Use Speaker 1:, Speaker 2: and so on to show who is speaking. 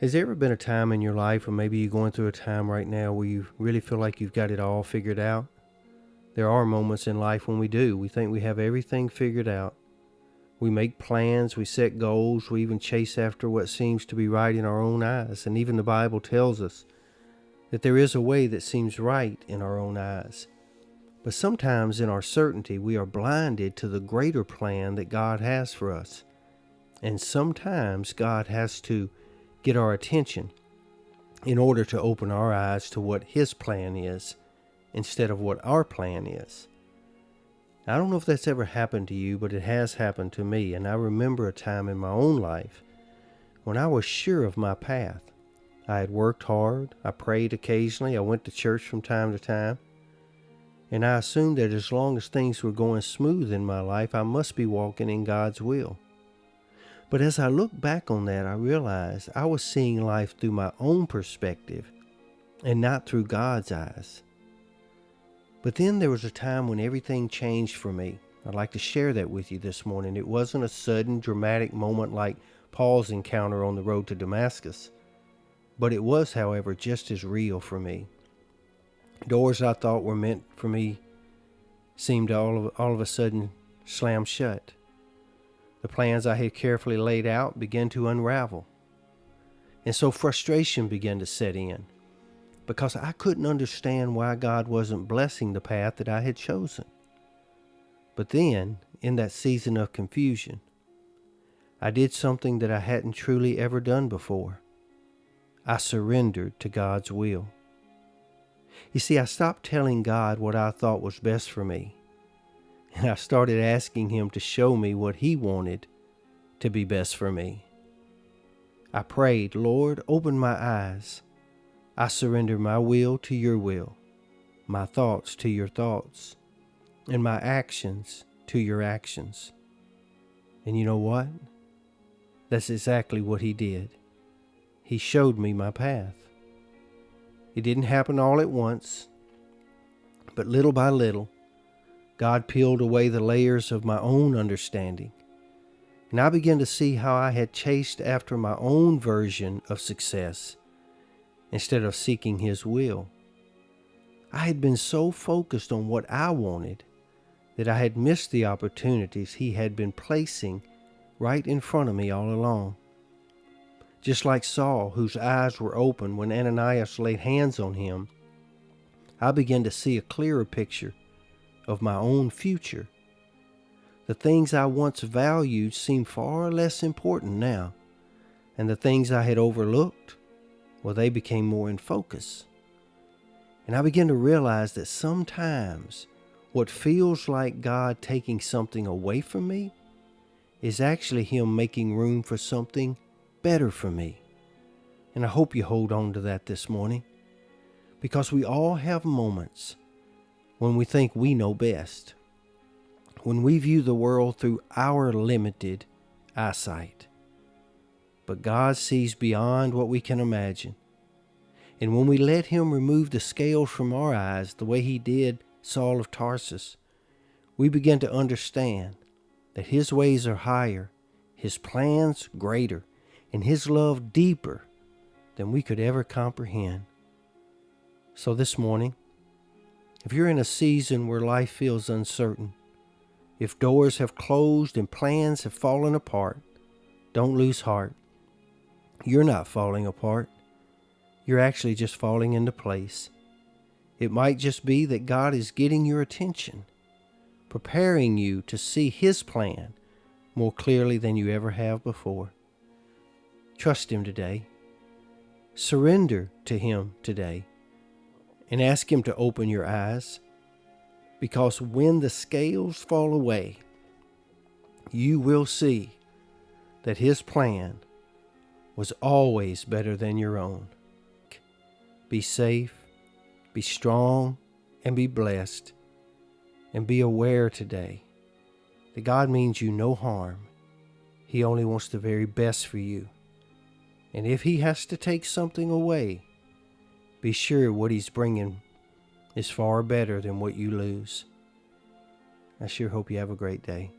Speaker 1: Has there ever been a time in your life, or maybe you're going through a time right now, where you really feel like you've got it all figured out? There are moments in life when we do. We think we have everything figured out. We make plans, we set goals, we even chase after what seems to be right in our own eyes. And even the Bible tells us that there is a way that seems right in our own eyes. But sometimes in our certainty, we are blinded to the greater plan that God has for us. And sometimes God has to get our attention in order to open our eyes to what His plan is instead of what our plan is. I don't know if that's ever happened to you, but it has happened to me. And I remember a time in my own life when I was sure of my path. I had worked hard, I prayed occasionally, I went to church from time to time, and I assumed that as long as things were going smooth in my life, I must be walking in God's will. But as I look back on that, I realized I was seeing life through my own perspective and not through God's eyes. But then there was a time when everything changed for me. I'd like to share that with you this morning. It wasn't a sudden, dramatic moment like Paul's encounter on the road to Damascus, but it was, however, just as real for me. Doors I thought were meant for me seemed to all of a sudden slam shut. The plans I had carefully laid out began to unravel. And so frustration began to set in because I couldn't understand why God wasn't blessing the path that I had chosen. But then, in that season of confusion, I did something that I hadn't truly ever done before. I surrendered to God's will. You see, I stopped telling God what I thought was best for me, and I started asking Him to show me what He wanted to be best for me. I prayed, Lord, open my eyes. I surrender my will to your will, my thoughts to your thoughts, and my actions to your actions. And you know what? That's exactly what He did. He showed me my path. It didn't happen all at once, but little by little, God peeled away the layers of my own understanding, and I began to see how I had chased after my own version of success instead of seeking His will. I had been so focused on what I wanted that I had missed the opportunities He had been placing right in front of me all along. Just like Saul, whose eyes were open when Ananias laid hands on him, I began to see a clearer picture of my own future. The things I once valued seemed far less important now, and the things I had overlooked, well, they became more in focus. And I began to realize that sometimes what feels like God taking something away from me is actually Him making room for something better for me. And I hope you hold on to that this morning, because we all have moments when we think we know best, when we view the world through our limited eyesight. But God sees beyond what we can imagine. And when we let Him remove the scales from our eyes the way He did Saul of Tarsus, we begin to understand that His ways are higher, His plans greater, and His love deeper than we could ever comprehend. So this morning, if you're in a season where life feels uncertain, if doors have closed and plans have fallen apart, don't lose heart. You're not falling apart. You're actually just falling into place. It might just be that God is getting your attention, preparing you to see His plan more clearly than you ever have before. Trust Him today. Surrender to Him today and ask Him to open your eyes, because when the scales fall away, you will see that His plan was always better than your own. Be safe, be strong, and be blessed. And be aware today that God means you no harm. He only wants the very best for you. And if He has to take something away, be sure what He's bringing is far better than what you lose. I sure hope you have a great day.